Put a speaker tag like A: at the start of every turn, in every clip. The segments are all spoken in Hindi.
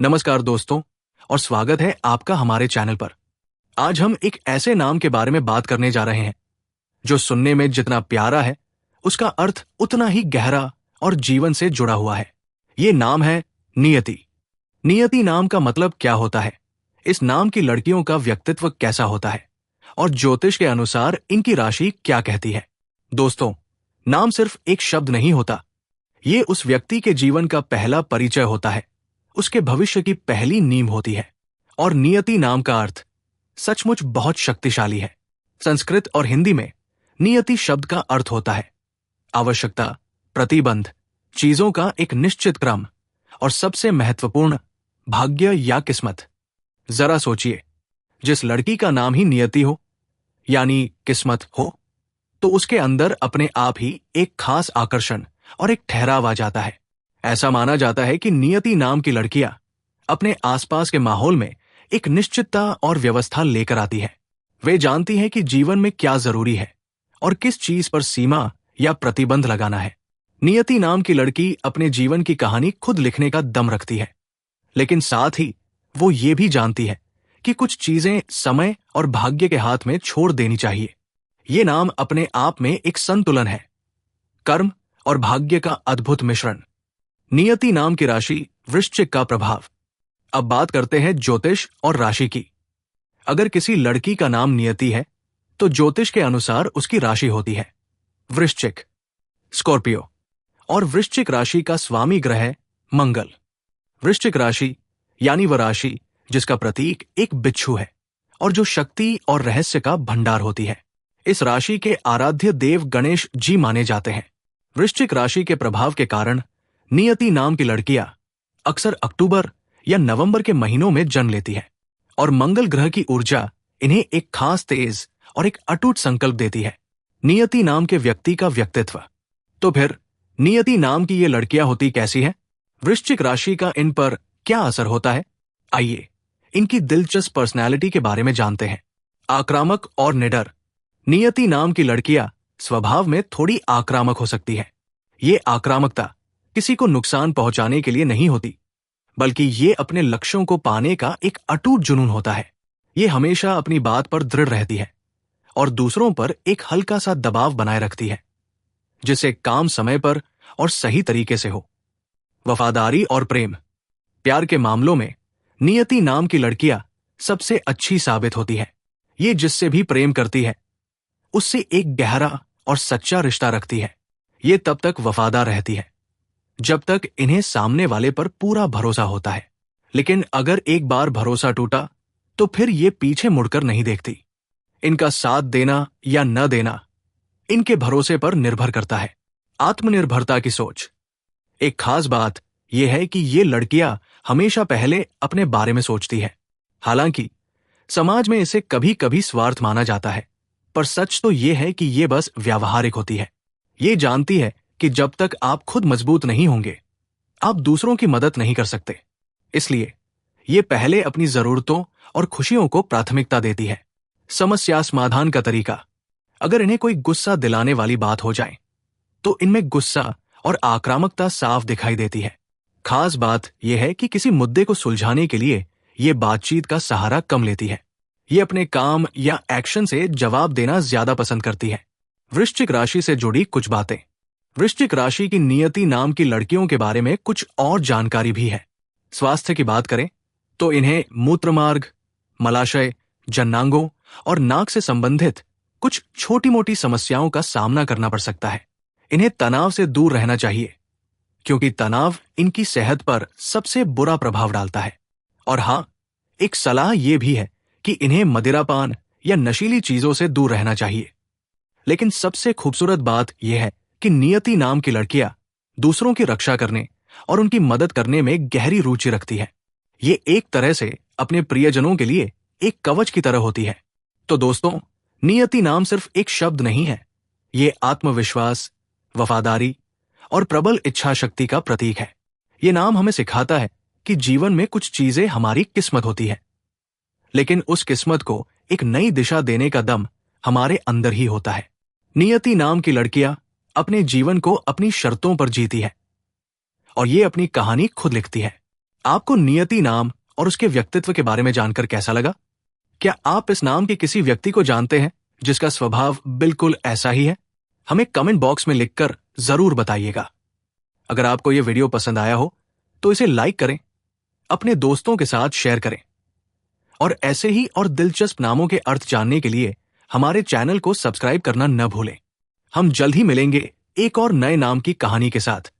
A: नमस्कार दोस्तों, और स्वागत है आपका हमारे चैनल पर। आज हम एक ऐसे नाम के बारे में बात करने जा रहे हैं जो सुनने में जितना प्यारा है, उसका अर्थ उतना ही गहरा और जीवन से जुड़ा हुआ है। ये नाम है नियति। नियति नाम का मतलब क्या होता है, इस नाम की लड़कियों का व्यक्तित्व कैसा होता है और ज्योतिष के अनुसार इनकी राशि क्या कहती है। दोस्तों, नाम सिर्फ एक शब्द नहीं होता, ये उस व्यक्ति के जीवन का पहला परिचय होता है, उसके भविष्य की पहली नींव होती है। और नियति नाम का अर्थ सचमुच बहुत शक्तिशाली है। संस्कृत और हिंदी में नियति शब्द का अर्थ होता है आवश्यकता, प्रतिबंध, चीजों का एक निश्चित क्रम और सबसे महत्वपूर्ण भाग्य या किस्मत। जरा सोचिए, जिस लड़की का नाम ही नियति हो यानी किस्मत हो, तो उसके अंदर अपने आप ही एक खास आकर्षण और एक ठहराव आ जाता है। ऐसा माना जाता है कि नियति नाम की लड़कियां अपने आसपास के माहौल में एक निश्चितता और व्यवस्था लेकर आती है। वे जानती हैं कि जीवन में क्या जरूरी है और किस चीज पर सीमा या प्रतिबंध लगाना है। नियति नाम की लड़की अपने जीवन की कहानी खुद लिखने का दम रखती है, लेकिन साथ ही वो ये भी जानती है कि कुछ चीजें समय और भाग्य के हाथ में छोड़ देनी चाहिए। ये नाम अपने आप में एक संतुलन है, कर्म और भाग्य का अद्भुत मिश्रण। नियति नाम की राशि वृश्चिक का प्रभाव। अब बात करते हैं ज्योतिष और राशि की। अगर किसी लड़की का नाम नियति है तो ज्योतिष के अनुसार उसकी राशि होती है वृश्चिक, स्कॉर्पियो। और वृश्चिक राशि का स्वामी ग्रह है मंगल। वृश्चिक राशि यानी वह राशि जिसका प्रतीक एक बिच्छू है और जो शक्ति और रहस्य का भंडार होती है। इस राशि के आराध्य देव गणेश जी माने जाते हैं। वृश्चिक राशि के प्रभाव के कारण नियति नाम की लड़कियां अक्सर अक्टूबर या नवंबर के महीनों में जन्म लेती है और मंगल ग्रह की ऊर्जा इन्हें एक खास तेज और एक अटूट संकल्प देती है। नियति नाम के व्यक्ति का व्यक्तित्व। तो फिर नियति नाम की ये लड़कियां होती कैसी हैं? वृश्चिक राशि का इन पर क्या असर होता है? आइए इनकी दिलचस्प पर्सनैलिटी के बारे में जानते हैं। आक्रामक और निडर। नियति नाम की लड़कियां स्वभाव में थोड़ी आक्रामक हो सकती है। ये आक्रामकता किसी को नुकसान पहुंचाने के लिए नहीं होती, बल्कि ये अपने लक्ष्यों को पाने का एक अटूट जुनून होता है। ये हमेशा अपनी बात पर दृढ़ रहती है और दूसरों पर एक हल्का सा दबाव बनाए रखती है, जिससे काम समय पर और सही तरीके से हो। वफादारी और प्रेम। प्यार के मामलों में नियति नाम की लड़कियां सबसे अच्छी साबित होती है। ये जिससे भी प्रेम करती है उससे एक गहरा और सच्चा रिश्ता रखती है। ये तब तक वफादार रहती है जब तक इन्हें सामने वाले पर पूरा भरोसा होता है, लेकिन अगर एक बार भरोसा टूटा तो फिर ये पीछे मुड़कर नहीं देखती। इनका साथ देना या न देना इनके भरोसे पर निर्भर करता है। आत्मनिर्भरता की सोच। एक खास बात यह है कि ये लड़कियां हमेशा पहले अपने बारे में सोचती है। हालांकि समाज में इसे कभी कभी स्वार्थ माना जाता है, पर सच तो ये है कि ये बस व्यावहारिक होती है। ये जानती है कि जब तक आप खुद मजबूत नहीं होंगे, आप दूसरों की मदद नहीं कर सकते। इसलिए ये पहले अपनी जरूरतों और खुशियों को प्राथमिकता देती है। समस्या समाधान का तरीका। अगर इन्हें कोई गुस्सा दिलाने वाली बात हो जाए तो इनमें गुस्सा और आक्रामकता साफ दिखाई देती है। खास बात यह है कि किसी मुद्दे को सुलझाने के लिए ये बातचीत का सहारा कम लेती है। ये अपने काम या एक्शन से जवाब देना ज्यादा पसंद करती है। वृश्चिक राशि से जुड़ी कुछ बातें। वृश्चिक राशि की नियति नाम की लड़कियों के बारे में कुछ और जानकारी भी है। स्वास्थ्य की बात करें तो इन्हें मूत्रमार्ग, मलाशय, जननांगों और नाक से संबंधित कुछ छोटी मोटी समस्याओं का सामना करना पड़ सकता है। इन्हें तनाव से दूर रहना चाहिए, क्योंकि तनाव इनकी सेहत पर सबसे बुरा प्रभाव डालता है। और हाँ, एक सलाह यह भी है कि इन्हें मदिरापान या नशीली चीजों से दूर रहना चाहिए। लेकिन सबसे खूबसूरत बात यह है कि नियति नाम की लड़कियां दूसरों की रक्षा करने और उनकी मदद करने में गहरी रुचि रखती है। ये एक तरह से अपने प्रियजनों के लिए एक कवच की तरह होती है। तो दोस्तों, नियति नाम सिर्फ एक शब्द नहीं है, ये आत्मविश्वास, वफादारी और प्रबल इच्छा शक्ति का प्रतीक है। ये नाम हमें सिखाता है कि जीवन में कुछ चीजें हमारी किस्मत होती है, लेकिन उस किस्मत को एक नई दिशा देने का दम हमारे अंदर ही होता है। नियति नाम की लड़कियां अपने जीवन को अपनी शर्तों पर जीती है और ये अपनी कहानी खुद लिखती है। आपको नियति नाम और उसके व्यक्तित्व के बारे में जानकर कैसा लगा? क्या आप इस नाम के किसी व्यक्ति को जानते हैं जिसका स्वभाव बिल्कुल ऐसा ही है? हमें कमेंट बॉक्स में लिखकर जरूर बताइएगा। अगर आपको यह वीडियो पसंद आया हो तो इसे लाइक करें, अपने दोस्तों के साथ शेयर करें और ऐसे ही और दिलचस्प नामों के अर्थ जानने के लिए हमारे चैनल को सब्सक्राइब करना न भूलें। हम जल्द ही मिलेंगे एक और नए नाम की कहानी के साथ।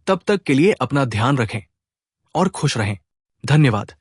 A: तब तक के लिए अपना ध्यान रखें और खुश रहें। धन्यवाद।